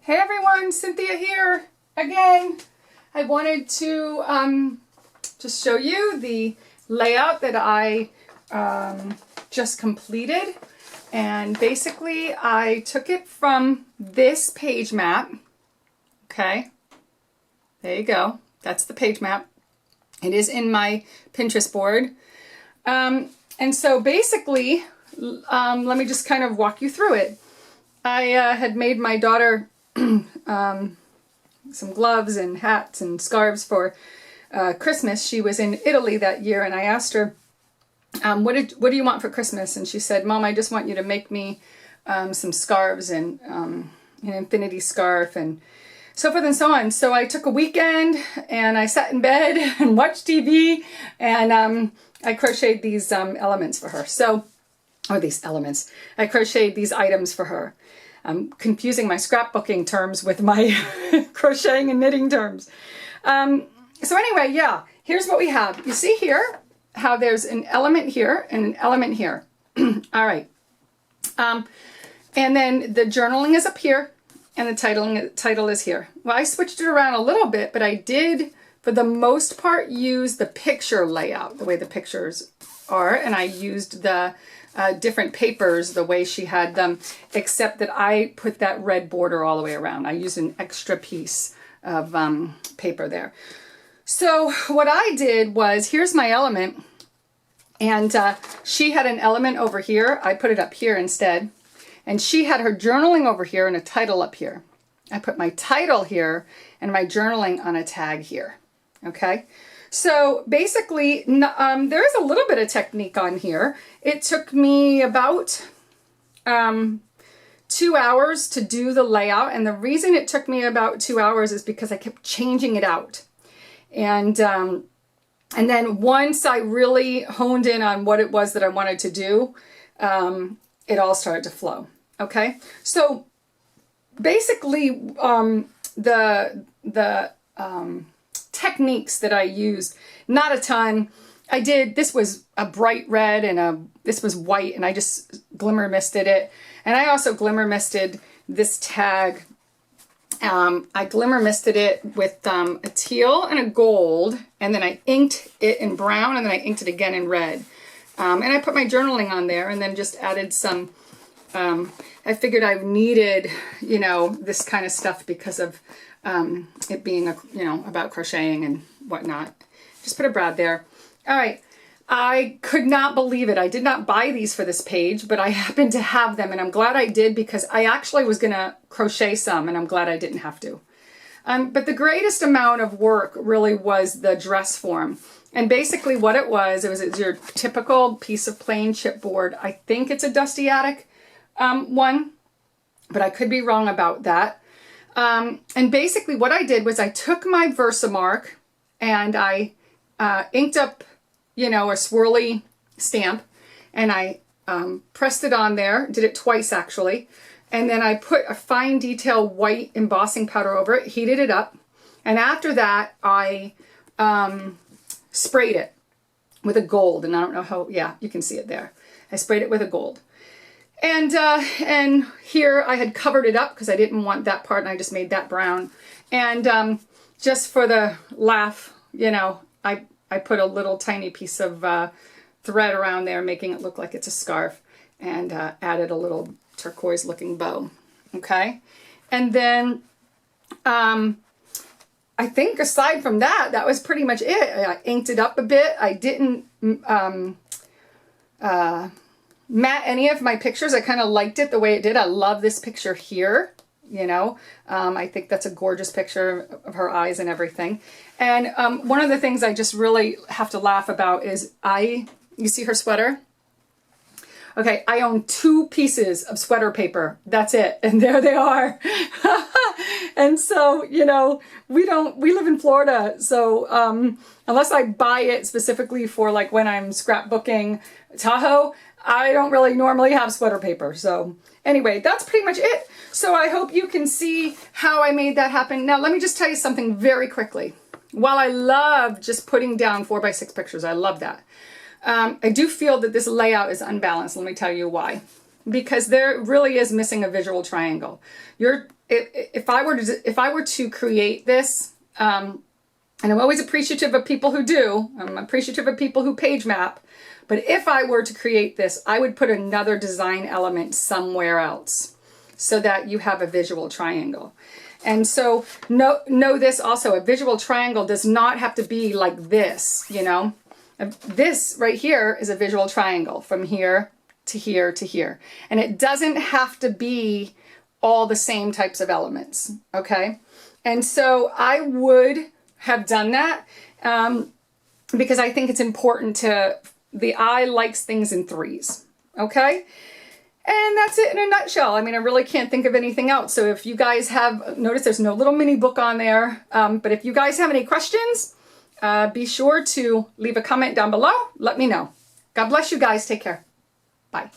Hey everyone, Cynthia here again. I wanted to just show you the layout that I just completed. And basically I took it from this page map. Okay, there you go. That's the page map. It is in my Pinterest board. And so basically, let me just kind of walk you through it. I had made my daughter some gloves and hats and scarves for Christmas. She was in Italy that year, and I asked her, what do you want for Christmas? And she said, Mom, I just want you to make me some scarves and an infinity scarf and so forth and so on. So I took a weekend and I sat in bed and watched TV, and I crocheted these elements for her. I crocheted these items for her. I'm confusing my scrapbooking terms with my crocheting and knitting terms. So anyway, yeah, here's what we have. You see here how there's an element here and an element here. All right. And then the journaling is up here and the title is here. Well, I switched it around a little bit, but I did, for the most part, use the picture layout, the way the pictures are, and I used the different papers the way she had them, except that I put that red border all the way around. I used an extra piece of paper there. So what I did was, here's my element, and she had an element over here. I put it up here instead, and she had her journaling over here and a title up here. I put my title here and my journaling on a tag here. Okay. So basically, there is a little bit of technique on here. It took me about 2 hours to do the layout. And the reason it took me about 2 hours is because I kept changing it out. And then once I really honed in on what it was that I wanted to do, it all started to flow. Okay. So basically, the techniques that I used, not a ton. This was a bright red and this was white, and I just glimmer misted it. And I also glimmer misted this tag. I glimmer misted it with a teal and a gold, and then I inked it in brown, and then I inked it again in red. And I put my journaling on there, and then just added some, I figured I needed, this kind of stuff because of it being, about crocheting and whatnot. Just put a brad there. All right. I could not believe it. I did not buy these for this page, but I happened to have them, and I'm glad I did because I actually was going to crochet some, and I'm glad I didn't have to. But the greatest amount of work really was the Dressform. And basically what it was your typical piece of plain chipboard. I think it's a Dusty Attic one, but I could be wrong about that. And basically what I did was I took my Versamark and I inked up, a swirly stamp, and I pressed it on there, did it twice actually. And then I put a fine detail white embossing powder over it, heated it up. And after that, I sprayed it with a gold. And I don't know how, yeah, you can see it there. I sprayed it with a gold. And here I had covered it up because I didn't want that part, and I just made that brown. And just for the laugh, I put a little tiny piece of thread around there, making it look like it's a scarf, and added a little turquoise looking bow. Okay. And then I think aside from that, that was pretty much it. I inked it up a bit. I didn't matte any of my pictures. I kind of liked it the way it did. I love this picture here. I think that's a gorgeous picture of her eyes and everything. And one of the things I just really have to laugh about is you see her sweater? Okay, I own 2 pieces of sweater paper. That's it. And there they are. And so, we live in Florida. So unless I buy it specifically for like when I'm scrapbooking Tahoe, I don't really normally have sweater paper. So anyway, that's pretty much it. So I hope you can see how I made that happen. Now, let me just tell you something very quickly. While I love just putting down 4x6 pictures, I love that. I do feel that this layout is unbalanced. Let me tell you why. because there really is missing a visual triangle. If I were to create this, and I'm always appreciative of people who do, I'm appreciative of people who page map, but if I were to create this, I would put another design element somewhere else so that you have a visual triangle. And so know this also, a visual triangle does not have to be like this, you know. This right here is a visual triangle from here to here to here. And it doesn't have to be all the same types of elements, okay? And so I would have done that because I think it's important to, the eye likes things in threes, okay? And that's it in a nutshell. I mean, I really can't think of anything else. So if you guys have, notice there's no little mini book on there, but if you guys have any questions, be sure to leave a comment down below. Let me know. God bless you guys. Take care. Bye.